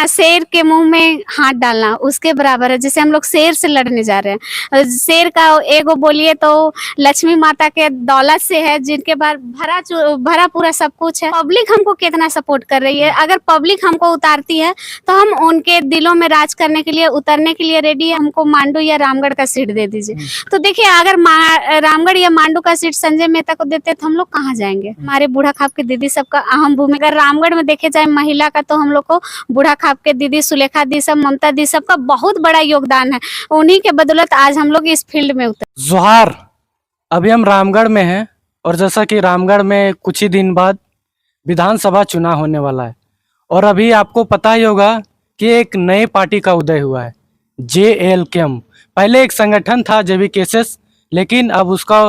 शेर के मुंह में हाथ डालना उसके बराबर है। जैसे हम लोग शेर से लड़ने जा रहे हैं, शेर का एगो बोलिए तो लक्ष्मी माता के दौलत से है, जिनके पास भरा पूरा सब कुछ है। पब्लिक हमको कितना सपोर्ट कर रही है, अगर पब्लिक हमको उतारती है तो हम उनके दिलों में राज करने के लिए, उतरने के लिए रेडी है। हमको मांडू या रामगढ़ का सीट दे दीजिए। तो देखिए, अगर रामगढ़ या मांडू का सीट संजय मेहता को देते तो हम लोग कहाँ जाएंगे। हमारे बूढ़ा खाप के दीदी सबका अहम भूमिका, अगर रामगढ़ में देखे जाए महिला का, तो हम लोग को बूढ़ा खाप के दीदी, सुलेखा दी सब, ममता दी सब का बहुत बड़ा योगदान है। उन्हीं के बदौलत आज हम लोग इस फील्ड में उतर। जोहार। अभी हम रामगढ़ में हैं और जैसा कि रामगढ़ में कुछ ही दिन बाद विधानसभा चुनाव होने वाला है और अभी आपको पता ही होगा कि एक नई पार्टी का उदय हुआ है, JLKM। पहले एक संगठन था JBKSS, लेकिन अब उसका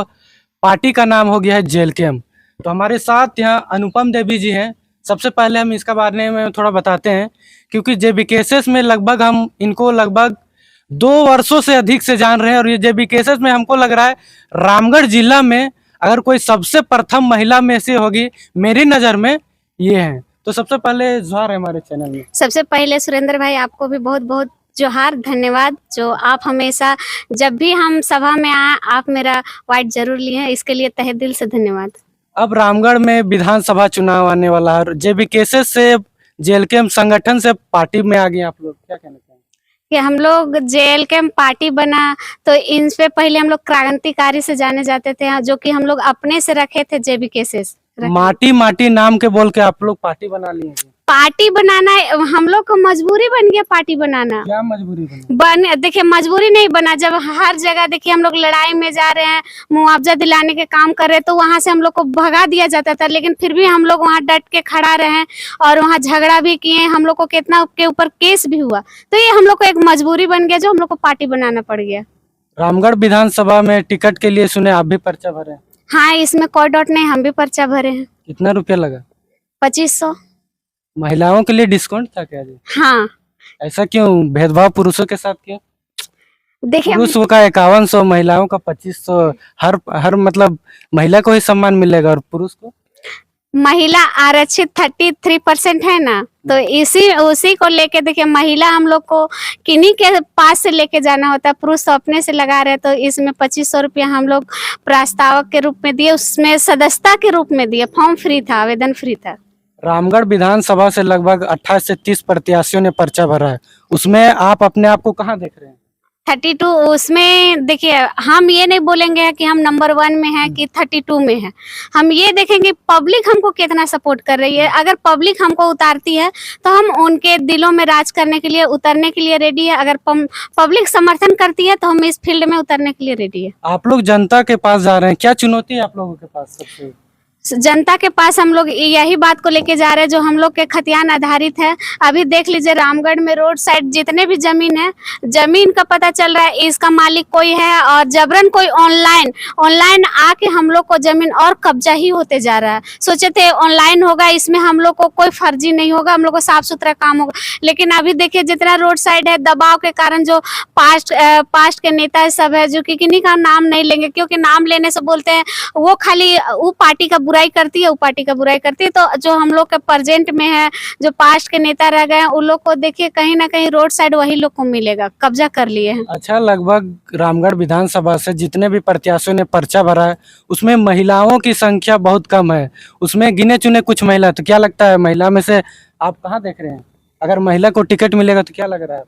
पार्टी का नाम हो गया है JLKM। तो हमारे साथ यहाँ अनुपम देवी जी हैं। सबसे पहले हम इसका बारे में थोड़ा बताते हैं, क्योंकि JBKSS में लगभग हम इनको लगभग 2 वर्षों से अधिक से जान रहे हैं और ये JBKSS में हमको लग रहा है रामगढ़ जिला में अगर कोई सबसे प्रथम महिला में से होगी, मेरी नज़र में ये हैं। तो सबसे पहले जोहार है हमारे चैनल में। सबसे पहले सुरेंद्र भाई, आपको भी बहुत बहुत जोहार, धन्यवाद। जो आप हमेशा जब भी हम सभा में आए, आप मेरा वाइट जरूर लिए हैं, इसके लिए तहे दिल से धन्यवाद। अब रामगढ़ में विधानसभा चुनाव आने वाला है, JBKSS से JLKM संगठन से पार्टी में आ गए आप लोग, क्या कहना चाहेंगे? कि हम लोग JLKM पार्टी बना तो इन पे पहले हम लोग क्रांतिकारी से जाने जाते थे, जो कि हम लोग अपने से रखे थे JBKSS। माटी माटी नाम के बोल के आप लोग पार्टी बना लिए हैं। पार्टी बनाना हम लोग को मजबूरी बन गया, पार्टी बनाना। क्या मजबूरी देखिए, मजबूरी नहीं बना। जब हर जगह देखिए हम लोग लड़ाई में जा रहे हैं, मुआवजा दिलाने के काम कर रहे हैं, तो वहां से हम लोग को भगा दिया जाता था, लेकिन फिर भी हम लोग वहां डट के खड़ा रहे और वहां झगड़ा भी किए। हम लोग को कितना के ऊपर केस भी हुआ, तो ये हम लोग को एक मजबूरी बन गया, जो हम लोग को पार्टी बनाना पड़ गया। रामगढ़ विधानसभा में टिकट के लिए सुने आप भी पर्चा भरे? हाँ, इसमें कोई डाउट नहीं, हम भी पर्चा भरे हैं। कितना रुपया लगा? 2500। महिलाओं के लिए डिस्काउंट था क्या जी? हाँ। ऐसा क्यों भेदभाव पुरुषों के साथ क्यों? देखिए, पुरुषों का 5100, महिलाओं का 2500। हर मतलब महिला को ही सम्मान मिलेगा और पुरुष को? महिला आरक्षित 33% है ना, तो उसी को लेके देखिए, महिला हम लोग को किन्हीं के पास से लेके जाना होता है, पुरुष तो अपने से लगा रहे। तो इसमें 2500 रुपया हम लोग प्रस्तावक के रूप में दिए, उसमें सदस्यता के रूप में दिए। फॉर्म फ्री था, आवेदन फ्री था। रामगढ़ विधानसभा से लगभग 28 से 30 प्रत्याशियों ने पर्चा भरा है, उसमें आप अपने आप को कहाँ देख रहे हैं? 32। उसमें देखिए, हम ये नहीं बोलेंगे कि हम नंबर 1 में है कि 32 में है। हम ये देखेंगे पब्लिक हमको कितना सपोर्ट कर रही है। अगर पब्लिक हमको उतारती है तो हम उनके दिलों में राज करने के लिए, उतरने के लिए रेडी है। अगर पब्लिक समर्थन करती है तो हम इस फील्ड में उतरने के लिए रेडी है। आप लोग जनता के पास जा रहे हैं, क्या चुनौती है आप लोगों के पास? सबसे जनता के पास हम लोग यही बात को लेके जा रहे हैं, जो हम लोग के खतियान आधारित है। अभी देख लीजिए, रामगढ़ में रोड साइड जितने भी जमीन है, जमीन का पता चल रहा है इसका मालिक कोई है, और जबरन कोई ऑनलाइन आके हम लोग को जमीन और कब्जा ही होते जा रहा है। सोचे थे ऑनलाइन होगा, इसमें हम लोग को कोई फर्जी नहीं होगा, हम लोग को साफ सुथरा काम होगा। लेकिन अभी देखिए, जितना रोड साइड है, दबाव के कारण जो पास्ट के नेता सब है, जो कि किन्हीं का नाम नहीं लेंगे, क्योंकि नाम लेने से बोलते हैं वो खाली वो पार्टी का बुराई करती है, वो पार्टी का बुराई करती है। तो जो हम लोग के प्रेजेंट में है, जो पास्ट के नेता रह गए हैं, उन लोग को देखिए कहीं ना कहीं रोड साइड वही लोग को मिलेगा, कब्जा कर लिए हैं। अच्छा, लगभग रामगढ़ विधानसभा से जितने भी प्रत्याशियों ने पर्चा भरा है, उसमें महिलाओं की संख्या बहुत कम है। उसमें गिने चुने कुछ महिला, तो क्या लगता है महिला में से आप कहाँ देख रहे हैं? अगर महिला को टिकट मिलेगा तो क्या लग रहा है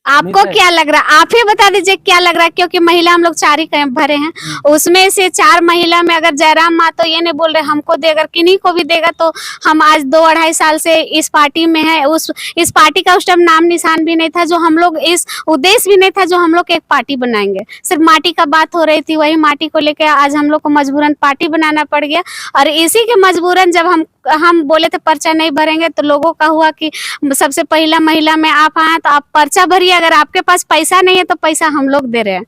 आपको? क्या लग रहा है, आप ही बता दीजिए क्या लग रहा है। क्योंकि महिला हम लोग 4 ही भरे हैं, उसमें से 4 महिला में अगर जयराम माँ तो ये नहीं बोल रहे हमको दे, अगर किन्हीं को भी देगा तो हम आज 2-2.5 साल से इस पार्टी में है। इस पार्टी का उस टाइम नाम निशान भी नहीं था, जो हम लोग इस उद्देश्य भी नहीं था जो हम लोग एक पार्टी बनाएंगे। सिर्फ माटी का बात हो रही थी, वही माटी को लेकर आज हम लोग को मजबूरन पार्टी बनाना पड़ गया। और इसी के मजबूरन जब हम बोले थे पर्चा नहीं भरेंगे, तो लोगों का हुआ कि सबसे पहला महिला में आप आए तो आप पर्चा भरिए, अगर आपके पास पैसा नहीं है तो पैसा हम लोग दे रहे हैं।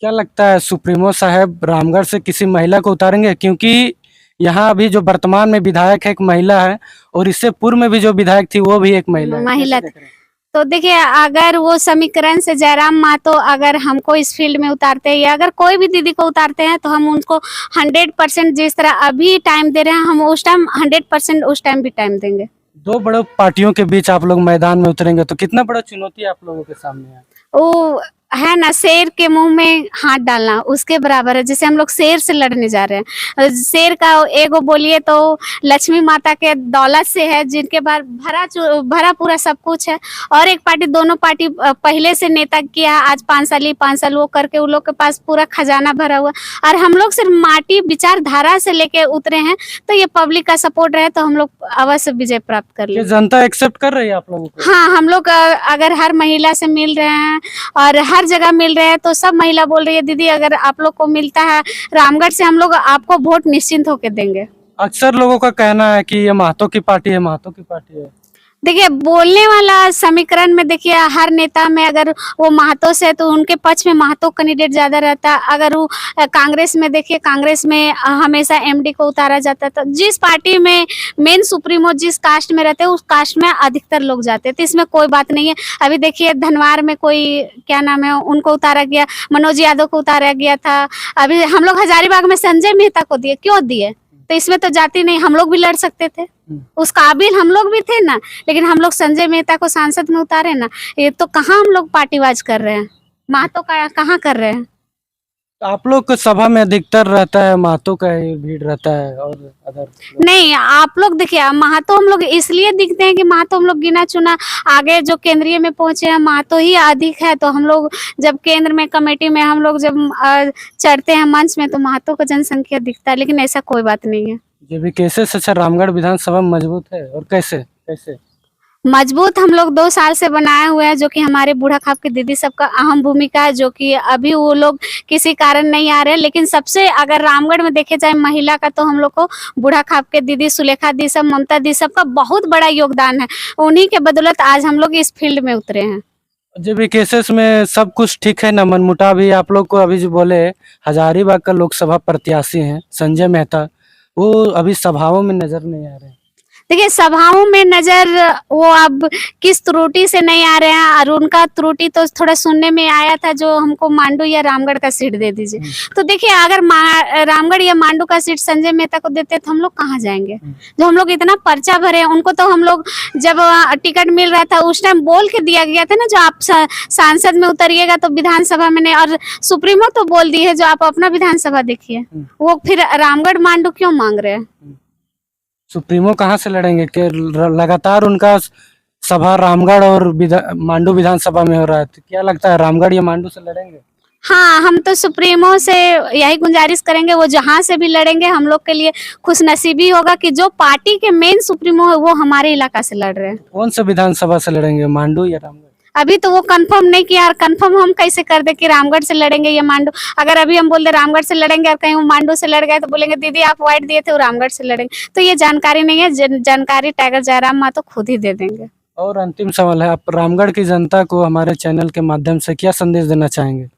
क्या लगता है सुप्रीमो साहब रामगढ़ से किसी महिला को उतारेंगे? क्योंकि यहाँ अभी जो वर्तमान में विधायक है एक महिला है, और इससे पूर्व में भी जो विधायक थी वो भी एक महिला है। तो देखिए, अगर वो समीकरण से जयराम मातो अगर हमको इस फील्ड में उतारते हैं, या अगर कोई भी दीदी को उतारते हैं, तो हम उनको 100% जिस तरह अभी टाइम दे रहे हैं, हम उस टाइम 100% उस टाइम भी टाइम देंगे। दो बड़े पार्टियों के बीच आप लोग मैदान में उतरेंगे तो कितना बड़ा चुनौती आप लोगों के सामने है? वो है ना, शेर के मुंह में हाथ डालना उसके बराबर है। जैसे हम लोग शेर से लड़ने जा रहे हैं, शेर का एगो बोलिए तो लक्ष्मी माता के दौलत से है, जिनके पास भरा पूरा सब कुछ है। और एक पार्टी, दोनों पार्टी पहले से नेता किया, आज 5 साल वो करके उन लोग के पास पूरा खजाना भरा हुआ, और हम लोग सिर्फ माटी विचारधारा से लेके उतरे हैं। तो ये पब्लिक का सपोर्ट रहे तो हम लोग अवश्य विजय प्राप्त कर ये लेंगे। जनता एक्सेप्ट कर रही है आप लोगों को? हाँ, हम लोग अगर हर महिला से मिल रहे हैं और हर जगह मिल रहे हैं तो सब महिला बोल रही है दीदी अगर आप लोग को मिलता है रामगढ़ से, हम लोग आपको वोट निश्चिंत होकर देंगे। अक्सर लोगों का कहना है कि ये महतो की पार्टी है, महतो की पार्टी है। देखिए, बोलने वाला समीकरण में देखिए हर नेता में अगर वो महतो से है तो उनके पक्ष में महतो कैंडिडेट ज्यादा रहता है। अगर वो कांग्रेस में देखिए, कांग्रेस में हमेशा एमडी को उतारा जाता है। तो जिस पार्टी में मेन सुप्रीमो जिस कास्ट में रहते हैं उस कास्ट में अधिकतर लोग जाते हैं, तो इसमें कोई बात नहीं है। अभी देखिए धनवार में कोई क्या नाम है उनको उतारा गया, मनोज यादव को उतारा गया था। अभी हम लोग हजारीबाग में संजय मेहता को दिए, क्यों दिए? तो इसमें तो जाति नहीं, हम लोग भी लड़ सकते थे, उस काबिल हम लोग भी थे ना, लेकिन हम लोग संजय मेहता को सांसद में उतारे ना। ये तो कहाँ हम लोग पार्टीवाज कर रहे हैं, महतो का कहाँ कर रहे हैं। आप लोग को सभा में अधिकतर रहता है महतो का ही भीड़ रहता है और अदर नहीं, आप लोग देखिए महतो हम लोग इसलिए दिखते हैं कि महतो हम लोग गिना चुना आगे जो केंद्रीय में पहुंचे हैं महतो ही अधिक है। तो हम लोग जब केंद्र में कमेटी में हम लोग जब चढ़ते हैं मंच में तो महतो का जनसंख्या दिखता है, लेकिन ऐसा कोई बात नहीं है। ये भी कैसे अच्छा रामगढ़ विधानसभा मजबूत है और कैसे कैसे मजबूत हम लोग 2 साल से बनाए हुए हैं, जो कि हमारे बूढ़ा खाप की दीदी सबका अहम भूमिका है, जो कि अभी वो लोग किसी कारण नहीं आ रहे। लेकिन सबसे अगर रामगढ़ में देखे जाए महिला का तो हम लोग को बूढ़ा खाप के दीदी सुलेखा दी सब, ममता दी सब का बहुत बड़ा योगदान है। उन्हीं के बदौलत आज हम लोग इस फील्ड में उतरे हैं। जब भी केसेस में सब कुछ ठीक है ना, मनमुटाव भी आप लोग को अभी जो बोले हजारीबाग का लोकसभा प्रत्याशी हैं संजय मेहता, वो अभी सभाओं में नजर नहीं आ रहे हैं। देखिए सभाओं में नजर वो अब किस त्रुटि से नहीं आ रहे हैं, और उनका त्रुटि तो थोड़ा सुनने में आया था जो हमको मांडू या रामगढ़ का सीट दे दीजिए। तो देखिए अगर रामगढ़ या मांडू का सीट संजय मेहता को देते तो हम लोग कहाँ जाएंगे? जो हम लोग इतना पर्चा भरे हैं, उनको तो हम लोग जब टिकट मिल रहा था उस टाइम बोल के दिया गया था ना, जो आप सांसद में उतरिएगा तो विधानसभा में नहीं, और सुप्रीमो तो बोल दी है जो आप अपना विधानसभा देखिए। वो फिर रामगढ़ मांडू क्यों मांग रहे हैं? सुप्रीमो कहाँ से लड़ेंगे कि लगातार उनका सभा रामगढ़ और मांडू विधानसभा में हो रहा है, तो क्या लगता है रामगढ़ या मांडू से लड़ेंगे? हाँ, हम तो सुप्रीमो से यही गुजारिश करेंगे, वो जहाँ से भी लड़ेंगे हम लोग के लिए खुशनसीबी होगा कि जो पार्टी के मेन सुप्रीमो है वो हमारे इलाका से लड़ रहे हैं। कौन सा विधानसभा से लड़ेंगे, मांडू या रामगढ़? अभी तो वो कंफर्म नहीं किया, और कंफर्म हम कैसे कर दे कि रामगढ़ से लड़ेंगे या मांडू? अगर अभी हम बोल दे रामगढ़ से लड़ेंगे और कहीं वो मांडू से लड़ गए तो बोलेंगे दीदी आप वाइट दिए थे वो रामगढ़ से लड़ेंगे। तो ये जानकारी नहीं है, जानकारी टाइगर जयराम मातो खुद ही दे देंगे। और अंतिम सवाल है, आप रामगढ़ की जनता को हमारे चैनल के माध्यम से क्या संदेश देना चाहेंगे?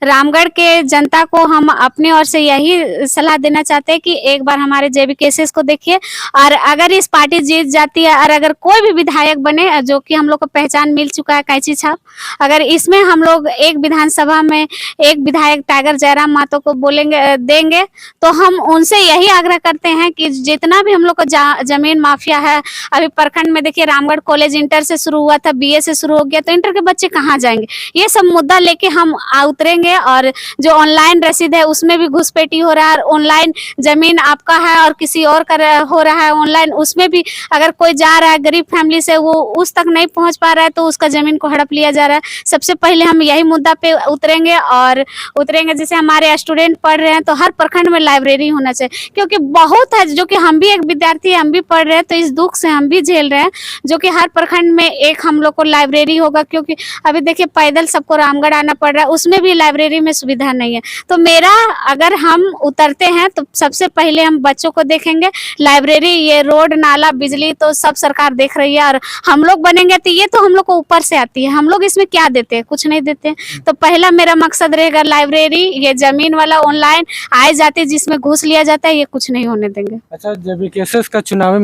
रामगढ़ के जनता को हम अपनी ओर से यही सलाह देना चाहते हैं कि एक बार हमारे जेबी केसेस को देखिए, और अगर इस पार्टी जीत जाती है और अगर कोई भी विधायक बने, जो कि हम लोग को पहचान मिल चुका है कैंची छाप, अगर इसमें हम लोग एक विधानसभा में एक विधायक टाइगर जयराम मातो को बोलेंगे देंगे, तो हम उनसे यही आग्रह करते हैं कि जितना भी हम लोग को जमीन माफिया है, अभी प्रखंड में देखिए रामगढ़ कॉलेज इंटर से शुरू हुआ था, बीए से शुरू हो गया, तो इंटर के बच्चे कहाँ जाएंगे? ये सब मुद्दा लेके हम उतरेंगे। और जो ऑनलाइन रसीद है उसमें भी घुसपैठी हो रहा है, और ऑनलाइन जमीन आपका है और किसी और का हो रहा है ऑनलाइन, उसमें भी अगर कोई जा रहा है गरीब फैमिली से वो उस तक नहीं पहुंच पा रहा है तो उसका जमीन को हड़प लिया जा रहा है। सबसे पहले हम यही मुद्दा पे उतरेंगे, और उतरेंगे जैसे हमारे स्टूडेंट पढ़ रहे हैं तो हर प्रखंड में लाइब्रेरी होना चाहिए, क्योंकि बहुत है जो कि हम भी एक विद्यार्थी हम भी पढ़ रहे हैं, तो इस दुख से हम भी झेल रहे हैं, जो कि हर प्रखंड में एक हम लोग को लाइब्रेरी होगा। क्योंकि अभी देखिए पैदल सबको रामगढ़ आना पड़ रहा है, उसमें भी लाइब्रेरी में सुविधा नहीं है। तो मेरा अगर हम उतरते हैं तो सबसे पहले हम बच्चों को देखेंगे, लाइब्रेरी, ये रोड नाला बिजली तो सब सरकार देख रही है, और हम लोग बनेंगे तो ये तो हम लोग को ऊपर से आती है, हम लोग इसमें क्या देते हैं? कुछ नहीं देते हैं। तो पहला मेरा मकसद रहेगा लाइब्रेरी, ये जमीन वाला ऑनलाइन आए जाते जिसमें घूस लिया जाता है, ये कुछ नहीं होने देंगे। अच्छा, जब केसेस का चुनावी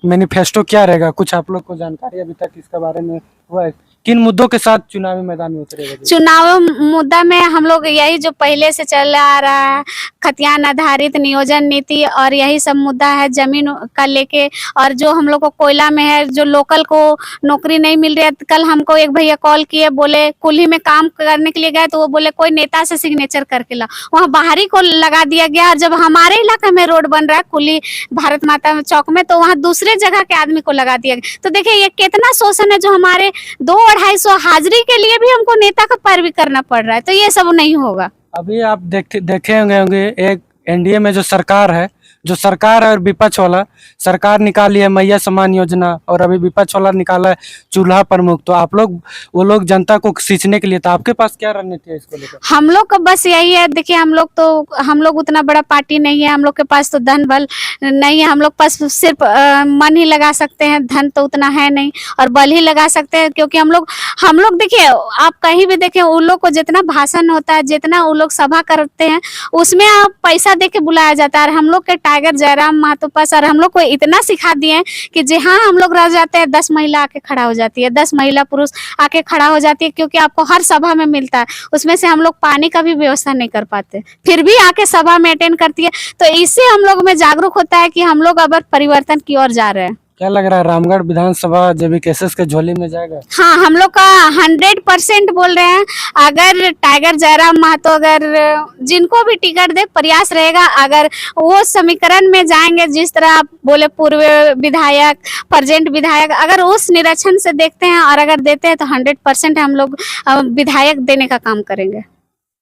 मैनिफेस्टो क्या रहेगा, कुछ आप लोग को जानकारी अभी तक इसके बारे में वह किन मुद्दों के साथ चुनावी मैदान में उतरेगा? चुनाव मुद्दा में हम लोग यही जो पहले से चल आ रहा है, खतियान आधारित नियोजन नीति और यही सब मुद्दा है जमीन का लेके। और जो हम लोग को कोयला में है, जो लोकल को नौकरी नहीं मिल रही है। कल हमको एक भैया कॉल किए, बोले कुल्ही में काम करने के लिए गए तो वो बोले कोई नेता से सिग्नेचर करके ला, वहाँ बाहरी को लगा दिया गया। और जब हमारे इलाके में रोड बन रहा है कुल्ही भारत माता चौक में, तो वहाँ दूसरे जगह के आदमी को लगा दिया गया। तो देखिए ये कितना शोषण है, जो हमारे 200-250 हाजिरी के लिए भी हमको नेता का पैरवी करना पड़ रहा है। तो ये सब नहीं होगा। अभी आप देखे होंगे एक एनडीए में जो सरकार है और विपक्ष वाला सरकार निकाली है मैया सम्मान योजना, और अभी विपक्ष वाला निकाला है चूल्हा प्रमुख। तो आप लोग वो लोग जनता को सींचने के लिए, तो आपके पास क्या रणनीति है इसको लेकर? हम लोग का बस यही है, देखिए हम लोग उतना बड़ा पार्टी नहीं है, हम लोग के पास तो धन बल नहीं है। हम लोग पास सिर्फ मन ही लगा सकते हैं, धन तो उतना है नहीं, और बल ही लगा सकते हैं। क्योंकि हम लोग देखिए, आप कहीं भी देखें, उन लोग को जितना भाषण होता है, जितना वो लोग सभा करते हैं, उसमें आप पैसा दे के बुलाया जाता है। हम लोग के टाइगर जयराम महतो पास और हम लोग को इतना सिखा दिए हैं कि जी हाँ, हम लोग रह जाते हैं 10 महिला आके खड़ा हो जाती है, 10 महिला पुरुष आके खड़ा हो जाती है। क्योंकि आपको हर सभा में मिलता है, उसमें से हम लोग पानी का भी व्यवस्था नहीं कर पाते, फिर भी आके सभा में अटेंड करती है। तो इससे हम लोग में जागरूक होता है कि हम लोग अब परिवर्तन की ओर जा रहे हैं। क्या लग रहा है, रामगढ़ विधानसभा जेबी केसेस के झोली में जाएगा? हाँ, हम लोग का 100% बोल रहे हैं। अगर टाइगर जयराम महतो अगर जिनको भी टिकट दे, प्रयास रहेगा अगर वो समीकरण में जाएंगे, जिस तरह आप बोले पूर्व विधायक, प्रेजेंट विधायक, अगर उस निरीक्षण से देखते हैं और अगर देते हैं तो 100% हम लोग विधायक देने का काम करेंगे।